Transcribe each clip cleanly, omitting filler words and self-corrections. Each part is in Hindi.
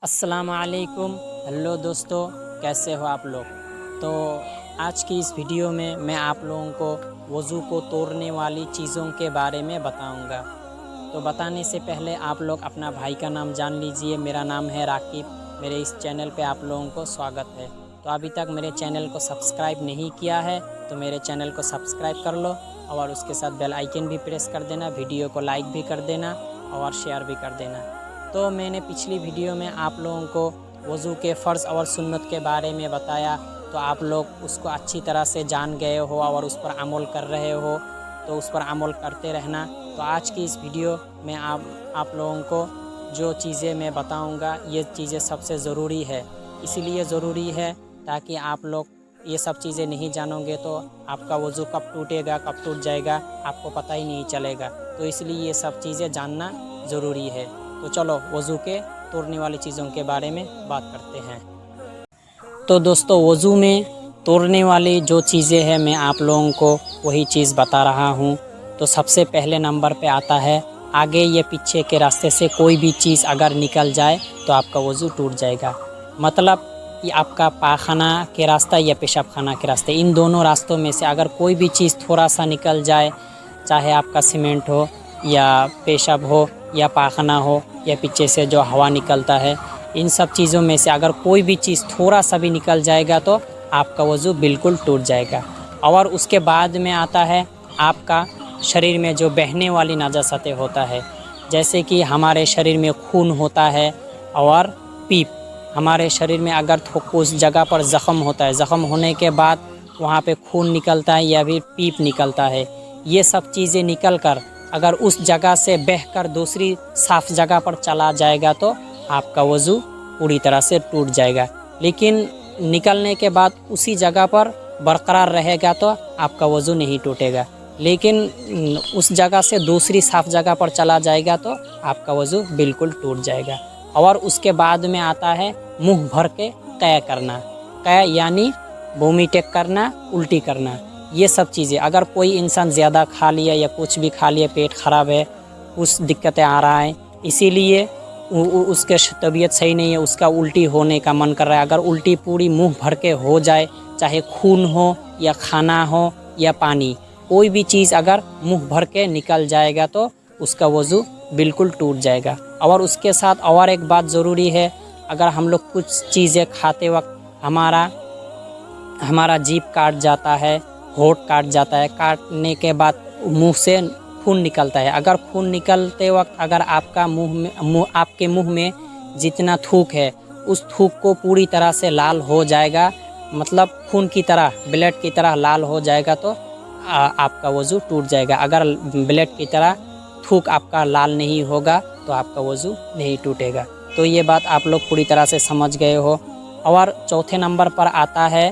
अस्सलाम वालेकुम। हेलो दोस्तों, कैसे हो आप लोग। तो आज की इस वीडियो में मैं आप लोगों को वज़ू को तोड़ने वाली चीज़ों के बारे में बताऊंगा। तो बताने से पहले आप लोग अपना भाई का नाम जान लीजिए। मेरा नाम है राकिब। मेरे इस चैनल पे आप लोगों को स्वागत है। तो अभी तक मेरे चैनल को सब्सक्राइब नहीं किया है तो मेरे चैनल को सब्सक्राइब कर लो और उसके साथ बेल आइकन भी प्रेस कर देना। वीडियो को लाइक भी कर देना और शेयर भी कर देना। तो मैंने पिछली वीडियो में आप लोगों को वज़ू के फ़र्ज़ और सुन्नत के बारे में बताया, तो आप लोग उसको अच्छी तरह से जान गए हो और उस पर अमल कर रहे हो, तो उस पर अमल करते रहना। तो आज की इस वीडियो में आप लोगों को जो चीज़ें मैं बताऊंगा, ये चीज़ें सबसे ज़रूरी है। इसीलिए ज़रूरी है ताकि आप लोग ये सब चीज़ें नहीं जानोगे तो आपका वज़ू कब टूटेगा, कब टूट जाएगा, आपको पता ही नहीं चलेगा। तो इसलिए ये सब चीज़ें जानना ज़रूरी है। तो चलो वज़ू के तोड़ने वाली चीज़ों के बारे में बात करते हैं। तो दोस्तों, वज़ू में तोड़ने वाली जो चीज़ें हैं मैं आप लोगों को वही चीज़ बता रहा हूँ। तो सबसे पहले नंबर पे आता है, आगे या पीछे के रास्ते से कोई भी चीज़ अगर निकल जाए तो आपका वज़ू टूट जाएगा। मतलब कि आपका पाखाना के रास्ता या पेशाब खाना के रास्ते, इन दोनों रास्तों में से अगर कोई भी चीज़ थोड़ा सा निकल जाए, चाहे आपका सीमेंट हो या पेशाब हो या पाखना हो या पीछे से जो हवा निकलता है, इन सब चीज़ों में से अगर कोई भी चीज़ थोड़ा सा भी निकल जाएगा तो आपका वज़ू बिल्कुल टूट जाएगा। और उसके बाद में आता है आपका शरीर में जो बहने वाली नाजासतें होता है, जैसे कि हमारे शरीर में खून होता है और पीप। हमारे शरीर में अगर उस जगह पर ज़ख़म होता है, ज़ख़म होने के बाद वहाँ पे खून निकलता है या फिर पीप निकलता है, ये सब चीज़ें निकल कर अगर उस जगह से बहकर दूसरी साफ़ जगह पर चला जाएगा तो आपका वज़ू पूरी तरह से टूट जाएगा। लेकिन निकलने के बाद उसी जगह पर बरकरार रहेगा तो आपका वज़ू नहीं टूटेगा। लेकिन उस जगह से दूसरी साफ़ जगह पर चला जाएगा तो आपका वज़ू बिल्कुल टूट जाएगा। और उसके बाद में आता है मुँह भर के क़य करना। क़य यानी वोमिट करना, उल्टी करना। ये सब चीज़ें अगर कोई इंसान ज़्यादा खा लिया या कुछ भी खा लिया, पेट ख़राब है, कुछ दिक्कतें आ रहा है, इसीलिए उसके तबीयत सही नहीं है, उसका उल्टी होने का मन कर रहा है, अगर उल्टी पूरी मुंह भर के हो जाए, चाहे खून हो या खाना हो या पानी, कोई भी चीज़ अगर मुंह भर के निकल जाएगा तो उसका वज़ू बिल्कुल टूट जाएगा। और उसके साथ और एक बात ज़रूरी है, अगर हम लोग कुछ चीज़ें खाते वक्त हमारा जीभ काट जाता है, होंठ काट जाता है, काटने के बाद मुंह से खून निकलता है, अगर खून निकलते वक्त अगर आपके मुंह में जितना थूक है उस थूक को पूरी तरह से लाल हो जाएगा, मतलब खून की तरह, ब्लड की तरह लाल हो जाएगा तो आपका वज़ू टूट जाएगा। अगर ब्लड की तरह थूक आपका लाल नहीं होगा तो आपका वज़ू नहीं टूटेगा। तो ये बात आप लोग पूरी तरह से समझ गए हो। और चौथे नंबर पर आता है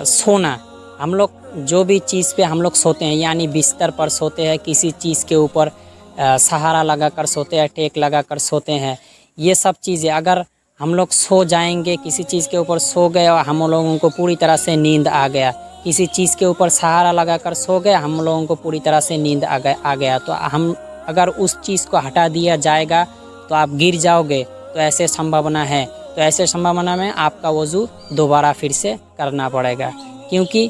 सोना। हम लोग जो भी चीज़ पे हम लोग सोते हैं, यानी बिस्तर पर सोते हैं, किसी चीज़ के ऊपर सहारा लगा कर सोते हैं, टेक लगा कर सोते हैं, ये सब चीज़ें अगर हम लोग सो जाएंगे, किसी चीज़ के ऊपर सो गए और हम लोगों को पूरी तरह से नींद आ गया, किसी चीज़ के ऊपर सहारा लगा कर सो गए, हम लोगों को पूरी तरह से नींद आ गया, तो हम अगर उस चीज़ को हटा दिया जाएगा तो आप गिर जाओगे, तो ऐसे संभावना है। तो ऐसे संभावना में आपका वज़ू दोबारा फिर से करना पड़ेगा, क्योंकि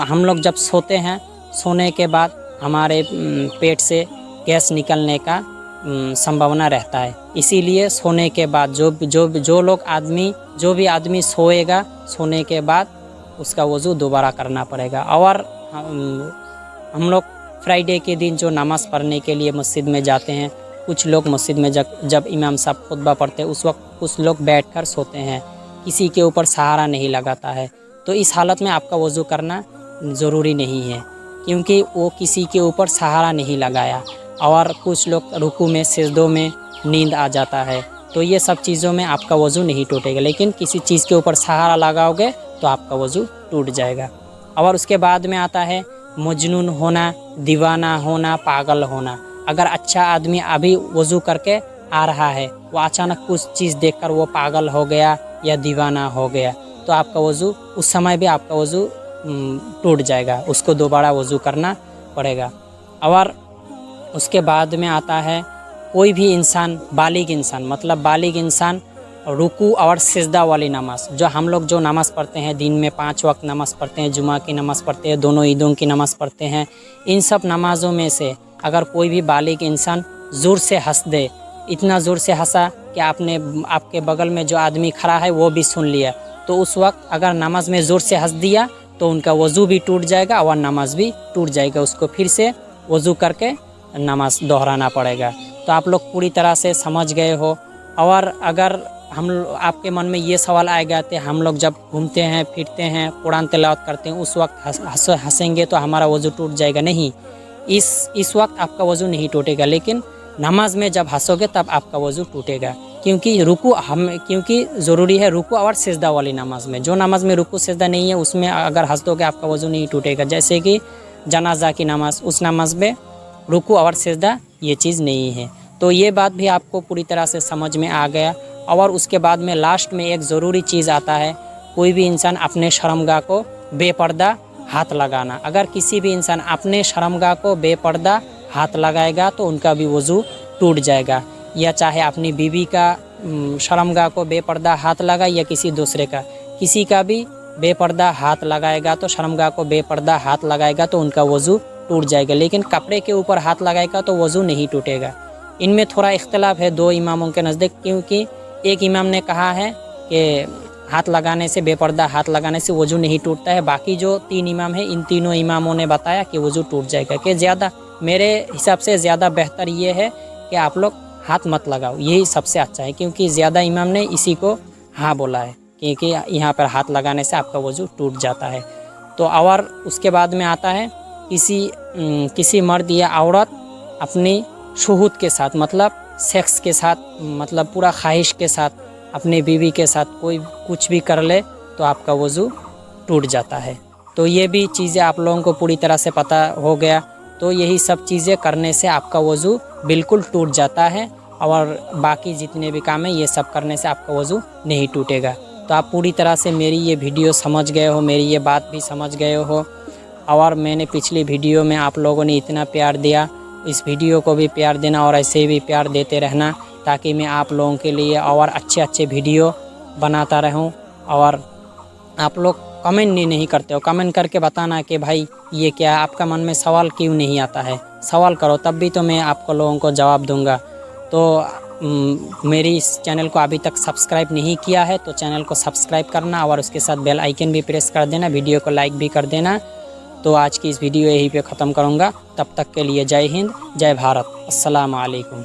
हम लोग जब सोते हैं, सोने के बाद हमारे पेट से गैस निकलने का संभावना रहता है। इसीलिए सोने के बाद जो भी आदमी सोएगा, सोने के बाद उसका वज़ू दोबारा करना पड़ेगा। और हम लोग फ्राइडे के दिन जो नमाज़ पढ़ने के लिए मस्जिद में जाते हैं, कुछ लोग मस्जिद में जब इमाम साहब खुतबा पढ़ते हैं उस वक्त कुछ लोग बैठकर सोते हैं, किसी के ऊपर सहारा नहीं लगाता है। तो इस हालत में आपका वज़ू करना ज़रूरी नहीं है, क्योंकि वो किसी के ऊपर सहारा नहीं लगाया। और कुछ लोग रुकू में, सिजदों में नींद आ जाता है, तो ये सब चीज़ों में आपका वज़ू नहीं टूटेगा। लेकिन किसी चीज़ के ऊपर सहारा लगाओगे तो आपका वज़ू टूट जाएगा। और उसके बाद में आता है मजनून होना, दीवाना होना, पागल होना। अगर अच्छा आदमी अभी वज़ू करके आ रहा है, वो अचानक कुछ चीज़ देखकर वो पागल हो गया या दीवाना हो गया, तो आपका वज़ू उस समय भी आपका वज़ू टूट जाएगा, उसको दोबारा वज़ू करना पड़ेगा। और उसके बाद में आता है कोई भी इंसान बालिग इंसान मतलब बालिग इंसान रुकू और सिजदा वाली नमाज़, जो हम लोग जो नमाज़ पढ़ते हैं दिन में 5 वक्त नमाज़ पढ़ते हैं, जुमा की नमाज़ पढ़ते हैं, दोनों ईदों की नमाज़ पढ़ते हैं, इन सब नमाज़ों में से अगर कोई भी बालिग इंसान ज़ोर से हंस दे, इतना ज़ोर से हंसा कि आपके बगल में जो आदमी खड़ा है वो भी सुन लिया, तो उस वक्त अगर नमाज में ज़ोर से हंस दिया तो उनका वज़ू भी टूट जाएगा और नमाज भी टूट जाएगा। उसको फिर से वज़ू करके नमाज दोहराना पड़ेगा। तो आप लोग पूरी तरह से समझ गए हो। और अगर आपके मन में ये सवाल आएगा कि हम लोग जब घूमते हैं फिरते हैं कुरान तिलावत करते हैं उस वक्त हंसेंगे तो हमारा वज़ू टूट जाएगा, नहीं, इस वक्त आपका वज़ू नहीं टूटेगा, लेकिन नमाज में जब हंसोगे तब आपका वज़ू टूटेगा। क्योंकि ज़रूरी है रुकू और सिजदा वाली नमाज में। जो नमाज में रुकू सिजदा नहीं है उसमें अगर हंस दोगे आपका वज़ू नहीं टूटेगा। जैसे कि जनाजा की नमाज, उस नमाज में रुकू और सिजदा ये चीज़ नहीं है। तो ये बात भी आपको पूरी तरह से समझ में आ गया। और उसके बाद में लास्ट में एक ज़रूरी चीज़ आता है, कोई भी इंसान अपने शर्मगाह को बेपर्दा हाथ लगाना। अगर किसी भी इंसान अपने शर्मगाह को बेपर्दा हाथ लगाएगा तो उनका भी वज़ू टूट जाएगा। या चाहे अपनी बीवी का शर्मगाह को बेपर्दा हाथ लगाए या किसी दूसरे का, किसी का भी बेपर्दा हाथ लगाएगा तो शर्मगाह को बेपर्दा हाथ लगाएगा तो उनका वज़ू टूट जाएगा। लेकिन कपड़े के ऊपर हाथ लगाएगा तो वज़ू नहीं टूटेगा। इनमें थोड़ा इख्तलाफ है दो इमामों के नज़दीक, क्योंकि एक इमाम ने कहा है कि हाथ लगाने से, बेपर्दा हाथ लगाने से वज़ू नहीं टूटता है। बाकी जो 3 इमाम हैं, इन तीनों इमामों ने बताया कि वज़ू टूट जाएगा। कि ज़्यादा मेरे हिसाब से ज़्यादा बेहतर ये है कि आप लोग हाथ मत लगाओ, यही सबसे अच्छा है, क्योंकि ज़्यादा इमाम ने इसी को हाँ बोला है, क्योंकि यहाँ पर हाथ लगाने से आपका वज़ू टूट जाता है। तो और उसके बाद में आता है किसी मर्द या औरत अपनी शुहूद के साथ मतलब सेक्स के साथ मतलब पूरा ख्वाहिश के साथ अपनी बीवी के साथ कोई कुछ भी कर ले तो आपका वज़ू टूट जाता है। तो ये भी चीज़ें आप लोगों को पूरी तरह से पता हो गया। तो यही सब चीज़ें करने से आपका वज़ू बिल्कुल टूट जाता है और बाकी जितने भी काम हैं ये सब करने से आपका वज़ू नहीं टूटेगा। तो आप पूरी तरह से मेरी ये वीडियो समझ गए हो, मेरी ये बात भी समझ गए हो। और मैंने पिछली वीडियो में आप लोगों ने इतना प्यार दिया, इस वीडियो को भी प्यार देना और ऐसे भी प्यार देते रहना, ताकि मैं आप लोगों के लिए और अच्छे वीडियो बनाता रहूं। और आप लोग कमेंट नहीं करते हो, कमेंट करके बताना कि भाई ये क्या, आपका मन में सवाल क्यों नहीं आता है, सवाल करो तब भी तो मैं आपको लोगों को जवाब दूंगा। तो मेरी इस चैनल को अभी तक सब्सक्राइब नहीं किया है तो चैनल को सब्सक्राइब करना और उसके साथ बेल आइकन भी प्रेस कर देना, वीडियो को लाइक भी कर देना। तो आज की इस वीडियो यहीं पे ख़त्म करूँगा। तब तक के लिए जय हिंद, जय भारत, अस्सलाम वालेकुम।